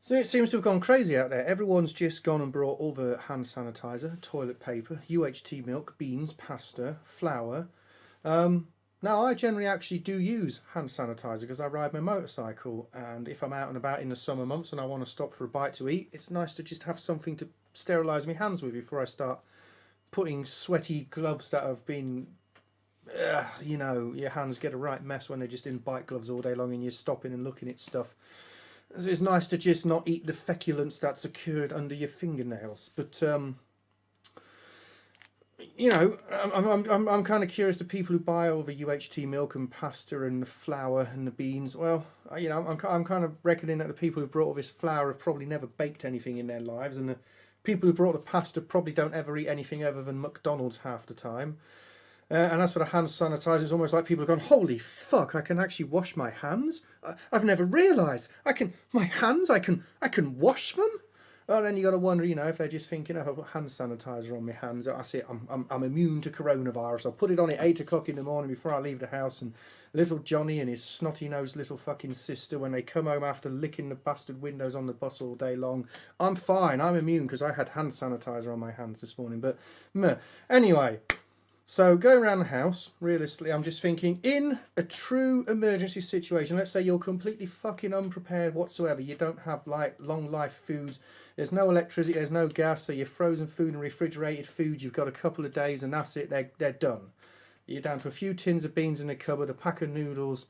So it seems to have gone crazy out there. Everyone's just gone and brought all the hand sanitizer, toilet paper, UHT milk, beans, pasta, flour. Now, I generally actually do use hand sanitizer because I ride my motorcycle, and if I'm out and about in the summer months and I want to stop for a bite to eat, it's nice to just have something to sterilise my hands with before I start putting sweaty gloves that have been, you know, your hands get a right mess when they're just in bike gloves all day long and you're stopping and looking at stuff. It's nice to just not eat the feculence that's occurred under your fingernails. But you know, I'm kind of curious. The people who buy all the UHT milk and pasta and the flour and the beans. Well, you know, I'm kind of reckoning that the people who brought all this flour have probably never baked anything in their lives, and the people who brought the pasta probably don't ever eat anything other than McDonald's half the time. And as for the hand sanitizer, it's almost like people have gone, holy fuck, I can actually wash my hands? I've never realised. My hands, I can wash them? Well, then you got to wonder, you know, if they're just thinking, oh, I've got hand sanitizer on my hands. I see, I'm immune to coronavirus. I'll put it on at 8 o'clock in the morning before I leave the house. And little Johnny and his snotty-nosed little fucking sister, when they come home after licking the bastard windows on the bus all day long, I'm fine. I'm immune because I had hand sanitizer on my hands this morning. But anyway. So going around the house, realistically, I'm just thinking, in a true emergency situation, let's say you're completely fucking unprepared whatsoever, you don't have like long life foods, there's no electricity, there's no gas, so your frozen food and refrigerated food, you've got a couple of days and that's it, they're done. You're down to a few tins of beans in the cupboard, a pack of noodles,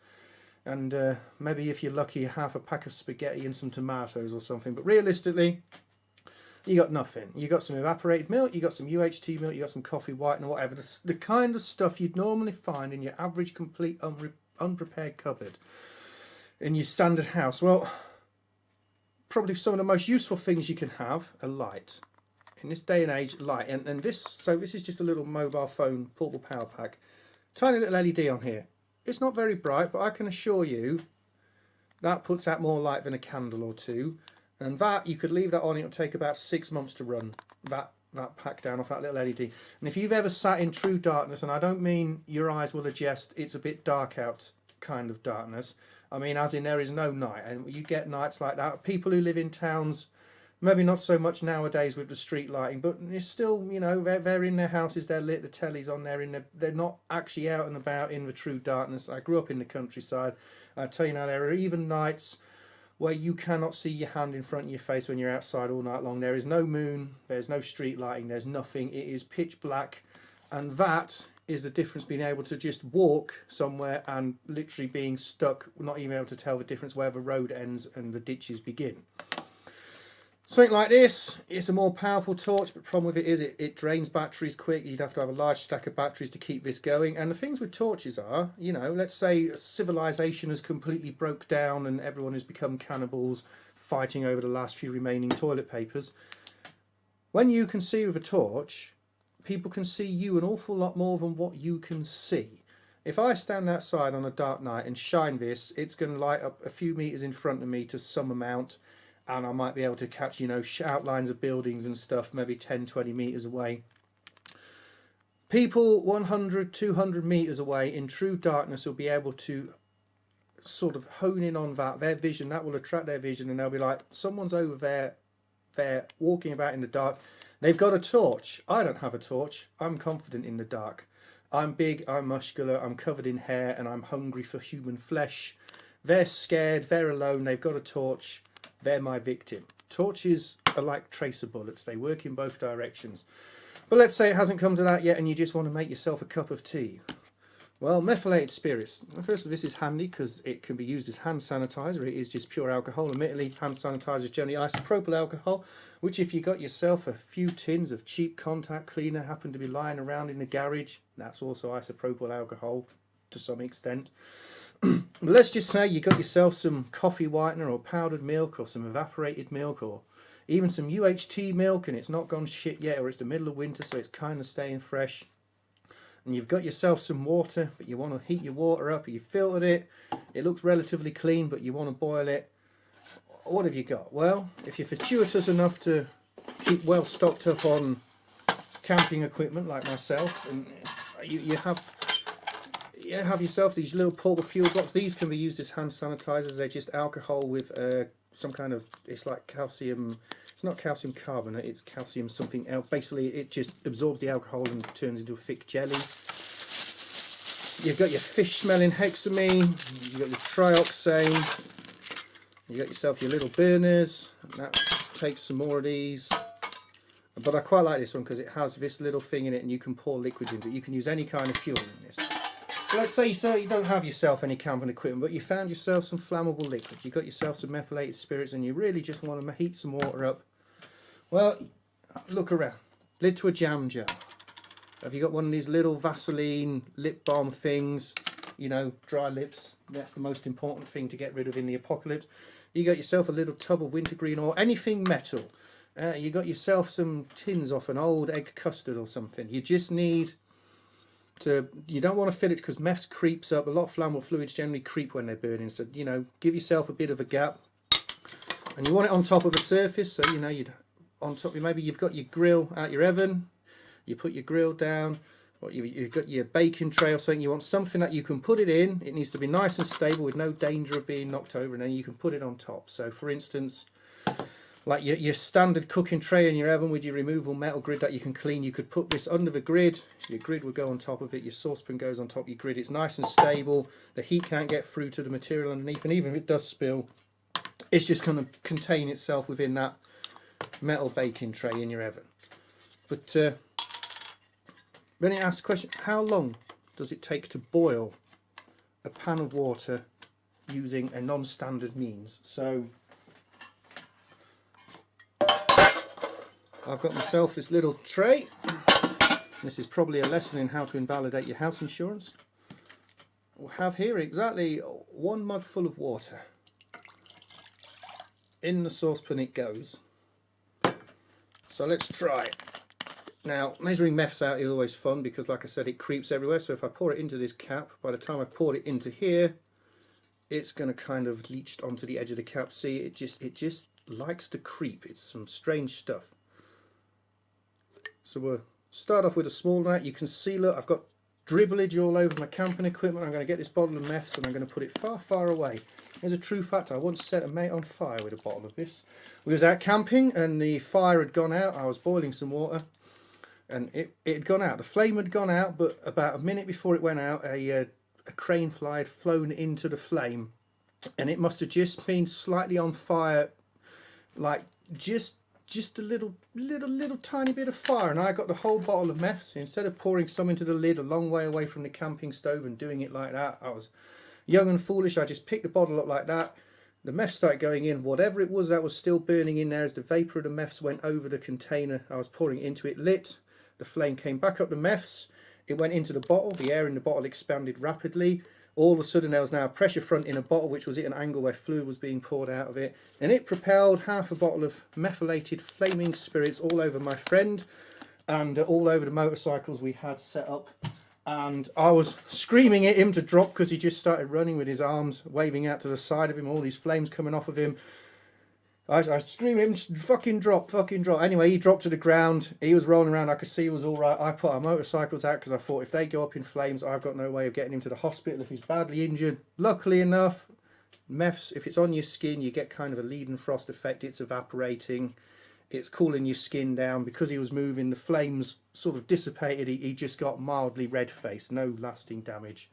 and maybe if you're lucky, half a pack of spaghetti and some tomatoes or something. But realistically, you got nothing. You got some evaporated milk, you got some UHT milk, you got some coffee whitener, whatever. The kind of stuff you'd normally find in your average, complete, unprepared cupboard in your standard house. Well, probably some of the most useful things you can have are light. In this day and age, light. And this is just a little mobile phone portable power pack. Tiny little LED on here. It's not very bright, but I can assure you that puts out more light than a candle or two. And that, you could leave that on, it'll take about 6 months to run, that pack down off that little LED. And if you've ever sat in true darkness, and I don't mean your eyes will adjust, it's a bit dark out kind of darkness. I mean, as in there is no night, and you get nights like that. People who live in towns, maybe not so much nowadays with the street lighting, but it's still, you know, they're in their houses, they're lit, the telly's on there, they're not actually out and about in the true darkness. I grew up in the countryside. I tell you now, there are even nights where you cannot see your hand in front of your face when you're outside all night long. There is no moon, there's no street lighting, there's nothing. It is pitch black, and that is the difference, being able to just walk somewhere and literally being stuck, not even able to tell the difference where the road ends and the ditches begin. Something like this, it's a more powerful torch, but the problem with it is it drains batteries quick. You'd have to have a large stack of batteries to keep this going. And the things with torches are, you know, let's say civilization has completely broke down and everyone has become cannibals fighting over the last few remaining toilet papers. When you can see with a torch, people can see you an awful lot more than what you can see. If I stand outside on a dark night and shine this, it's going to light up a few meters in front of me to some amount, and I might be able to catch, you know, outlines of buildings and stuff, maybe 10, 20 metres away. People 100, 200 metres away in true darkness will be able to sort of hone in on that, their vision, that will attract their vision, and they'll be like, someone's over there, they're walking about in the dark, they've got a torch. I don't have a torch, I'm confident in the dark. I'm big, I'm muscular, I'm covered in hair, and I'm hungry for human flesh. They're scared, they're alone, they've got a torch. They're my victim. Torches are like tracer bullets. They work in both directions. But let's say it hasn't come to that yet and you just want to make yourself a cup of tea. Well, methylated spirits. First of all, this is handy because it can be used as hand sanitizer. It is just pure alcohol. Admittedly, hand sanitizer is generally isopropyl alcohol, which if you got yourself a few tins of cheap contact cleaner happen to be lying around in the garage, that's also isopropyl alcohol to some extent. Let's just say you got yourself some coffee whitener or powdered milk or some evaporated milk or even some UHT milk, and it's not gone shit yet, or it's the middle of winter so it's kind of staying fresh, and you've got yourself some water, but you want to heat your water up, you filtered it, it looks relatively clean, but you want to boil it. What have you got? Well, if you're fortuitous enough to keep well stocked up on camping equipment like myself, and you have yourself these little portable fuel blocks. These can be used as hand sanitizers. They're just alcohol with some kind of, it's like calcium, it's not calcium carbonate, it's calcium something else. Basically it just absorbs the alcohol and turns into a thick jelly. You've got your fish smelling hexamine, you've got your trioxane, you got yourself your little burners. That takes some more of these. But I quite like this one because it has this little thing in it and you can pour liquids into it. You can use any kind of fuel in this. Let's say you don't have yourself any camping equipment, but you found yourself some flammable liquid. You got yourself some methylated spirits and you really just want to heat some water up. Well, look around. Lid to a jam jar. Have you got one of these little Vaseline lip balm things? You know, dry lips. That's the most important thing to get rid of in the apocalypse. You got yourself a little tub of wintergreen or anything metal. You got yourself some tins off an old egg custard or something. You just need to, you don't want to fill it because meths creeps up. A lot of flammable fluids generally creep when they're burning. So, you know, give yourself a bit of a gap. And you want it on top of a surface. So, you know, you'd on top, maybe you've got your grill out your oven. You put your grill down, or you've got your baking tray or something. You want something that you can put it in. It needs to be nice and stable with no danger of being knocked over, and then you can put it on top. So for instance, like your standard cooking tray in your oven with your removable metal grid that you can clean, you could put this under the grid. Your grid would go on top of it, your saucepan goes on top of your grid. It's nice and stable. The heat can't get through to the material underneath, and even if it does spill, it's just going to contain itself within that metal baking tray in your oven. But then it asks the question, how long does it take to boil a pan of water using a non-standard means? So I've got myself this little tray. This is probably a lesson in how to invalidate your house insurance. We'll have here exactly 1 mug full of water. In the saucepan it goes. So let's try it. Now, measuring meths out is always fun because, like I said, it creeps everywhere. So if I pour it into this cap, by the time I've poured it into here, it's going to kind of leach onto the edge of the cap. See, it just likes to creep. It's some strange stuff. So we'll start off with a small amount. You can see, look, I've got dribblage all over my camping equipment. I'm going to get this bottle of meths and I'm going to put it far, far away. There's a true fact. I once set a mate on fire with a bottle of this. We was out camping and the fire had gone out. I was boiling some water. And it had gone out. The flame had gone out, but about a minute before it went out, a crane fly had flown into the flame, and it must have just been slightly on fire, like just a little tiny bit of fire. And I got the whole bottle of meths. Instead of pouring some into the lid a long way away from the camping stove and doing it like that, I was young and foolish. I just picked the bottle up like that. The meths started going in. Whatever it was that was still burning in there, as the vapour of the meths went over the container I was pouring it into, it lit. The flame came back up the meths, it went into the bottle, the air in the bottle expanded rapidly. All of a sudden there was now a pressure front in a bottle which was at an angle where fluid was being poured out of it. And it propelled half a bottle of methylated flaming spirits all over my friend and all over the motorcycles we had set up. And I was screaming at him to drop because he just started running with his arms waving out to the side of him, all these flames coming off of him. I screamed at him, fucking drop, fucking drop. Anyway, he dropped to the ground. He was rolling around. I could see he was all right. I put our motorcycles out because I thought if they go up in flames, I've got no way of getting him to the hospital if he's badly injured. Luckily enough, meths, if it's on your skin, you get kind of a leaden frost effect. It's evaporating. It's cooling your skin down. Because he was moving, the flames sort of dissipated. He just got mildly red-faced. No lasting damage.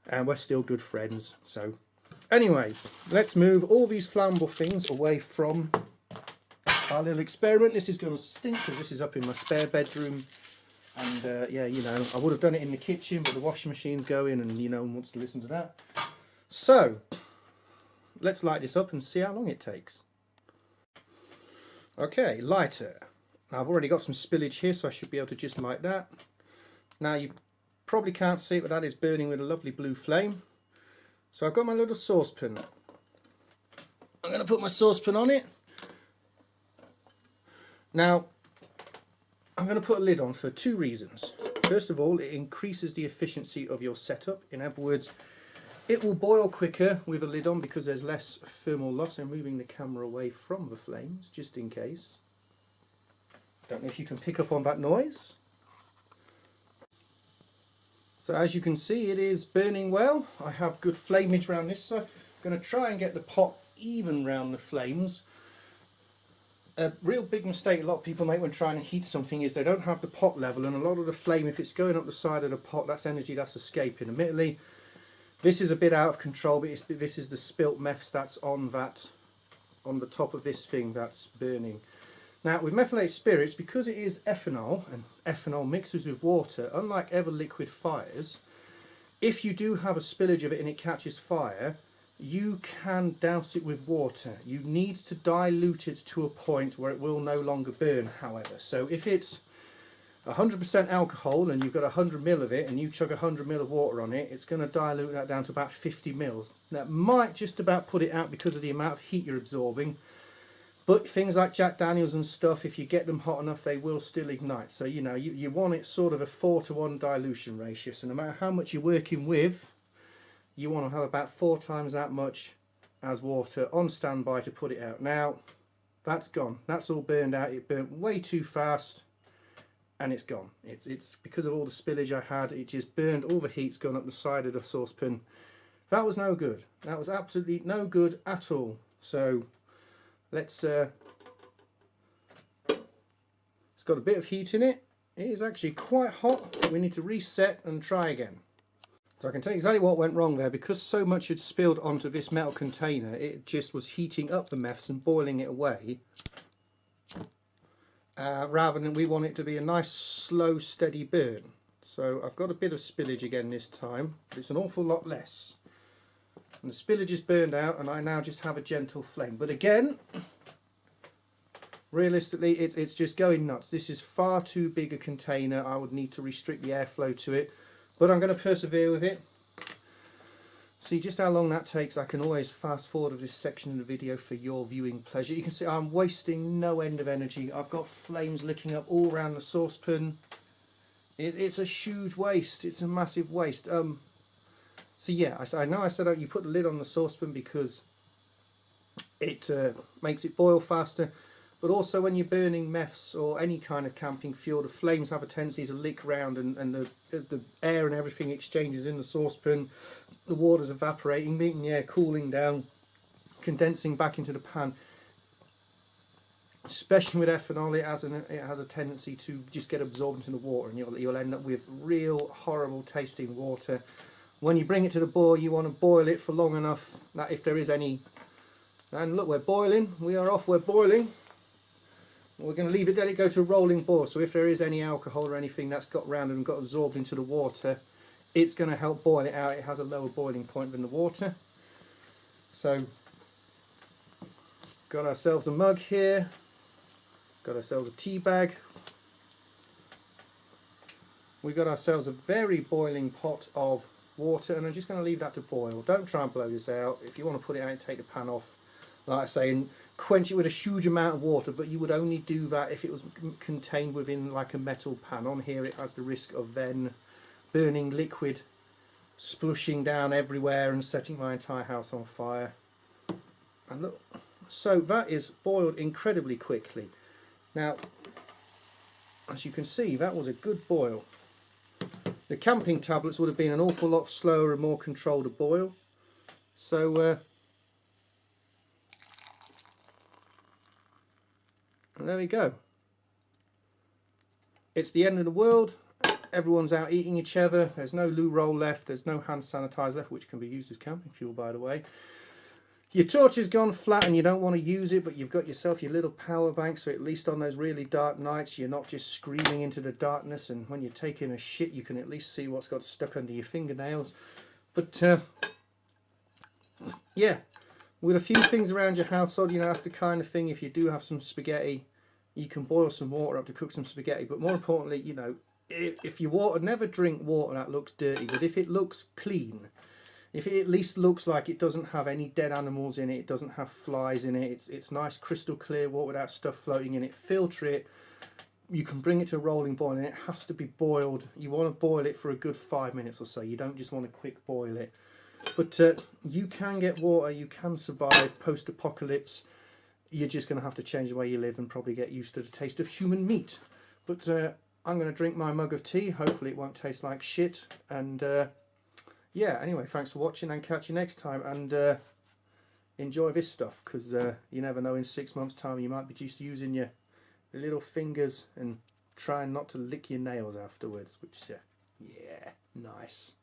And we're still good friends, so... Anyway, let's move all these flammable things away from our little experiment. This is going to stink because this is up in my spare bedroom. And yeah, you know, I would have done it in the kitchen, but the washing machine's going and, you know, one wants to listen to that. So, let's light this up and see how long it takes. Okay, lighter. Now, I've already got some spillage here, so I should be able to just light that. Now, you probably can't see it, but that is burning with a lovely blue flame. So I've got my little saucepan. I'm going to put my saucepan on it. Now, I'm going to put a lid on for 2 reasons. First of all, it increases the efficiency of your setup. In other words, it will boil quicker with a lid on because there's less thermal loss. I'm moving the camera away from the flames, just in case. Don't know if you can pick up on that noise. So as you can see, it is burning well. I have good flamage around this, so I'm going to try and get the pot even round the flames. A real big mistake a lot of people make when trying to heat something is they don't have the pot level, and a lot of the flame, if it's going up the side of the pot, that's energy that's escaping. Admittedly, this is a bit out of control, but this is the spilt meths that's on the top of this thing that's burning. Now with methylated spirits, because it is ethanol, and ethanol mixes with water, unlike other liquid fires, if you do have a spillage of it and it catches fire, you can douse it with water. You need to dilute it to a point where it will no longer burn, however. So if it's 100% alcohol and you've got 100 ml of it and you chug 100 ml of water on it, it's going to dilute that down to about 50 mils. That might just about put it out because of the amount of heat you're absorbing. But things like Jack Daniels and stuff, if you get them hot enough, they will still ignite. So, you know, you want it sort of a 4-to-1 dilution ratio. So no matter how much you're working with, you want to have about 4 times that much as water on standby to put it out. Now, that's gone. That's all burned out. It burnt way too fast and it's gone. It's because of all the spillage I had, it just burned. All the heat's gone up the side of the saucepan. That was no good. That was absolutely no good at all. So let's it's got a bit of heat in it. It is actually quite hot. We need to reset and try again. So I can tell you exactly what went wrong there. Because so much had spilled onto this metal container, it just was heating up the meths and boiling it away. Rather than we want it to be a nice slow steady burn. So I've got a bit of spillage again this time, but it's an awful lot less. And the spillage is burned out and I now just have a gentle flame. But again, realistically it's just going nuts. This is far too big a container. I would need to restrict the airflow to it. But I'm going to persevere with it. See just how long that takes. I can always fast forward this section of the video for your viewing pleasure. You can see I'm wasting no end of energy. I've got flames licking up all around the saucepan. It's a huge waste. It's a massive waste. So yeah, I know I said you put the lid on the saucepan because it makes it boil faster. But also when you're burning meths or any kind of camping fuel, the flames have a tendency to lick round and as the air and everything exchanges in the saucepan, the water's evaporating, meeting the air, cooling down, condensing back into the pan. Especially with ethanol, it has a tendency to just get absorbed into the water and you'll end up with real horrible tasting water. When you bring it to the boil, you want to boil it for long enough that if there is any... And look, we're boiling, we are off, we're boiling. We're going to leave it, let it go to a rolling boil, so if there is any alcohol or anything that's got round and got absorbed into the water, it's going to help boil it out. It has a lower boiling point than the water. So, got ourselves a mug here, got ourselves a tea bag, we got ourselves a very boiling pot of water, and I'm just going to leave that to boil. Don't try and blow this out. If you want to put it out, take the pan off, like I say, and quench it with a huge amount of water, but you would only do that if it was contained within like a metal pan. On here it has the risk of then burning liquid, splushing down everywhere and setting my entire house on fire. And look, so that is boiled incredibly quickly. Now, as you can see, that was a good boil. The camping tablets would have been an awful lot slower and more controlled to boil. So and there we go. It's the end of the world. Everyone's out eating each other. There's no loo roll left. There's no hand sanitizer left, which can be used as camping fuel, by the way. Your torch has gone flat and you don't want to use it, but you've got yourself your little power bank, so at least on those really dark nights you're not just screaming into the darkness, and when you're taking a shit you can at least see what's got stuck under your fingernails. But yeah, with a few things around your household, you know, that's the kind of thing, if you do have some spaghetti, you can boil some water up to cook some spaghetti. But more importantly, you know, if your water, never drink water that looks dirty, but if it looks clean, if it at least looks like it doesn't have any dead animals in it, it doesn't have flies in it, it's nice crystal clear water without stuff floating in it, filter it, you can bring it to a rolling boil, and it has to be boiled. You want to boil it for a good 5 minutes or so. You don't just want to quick boil it. But you can get water, you can survive post-apocalypse. You're just going to have to change the way you live and probably get used to the taste of human meat. But I'm going to drink my mug of tea. Hopefully it won't taste like shit. And yeah, anyway, thanks for watching and catch you next time. And enjoy this stuff, because you never know, in 6 months' time you might be just using your little fingers and trying not to lick your nails afterwards, which, yeah, nice.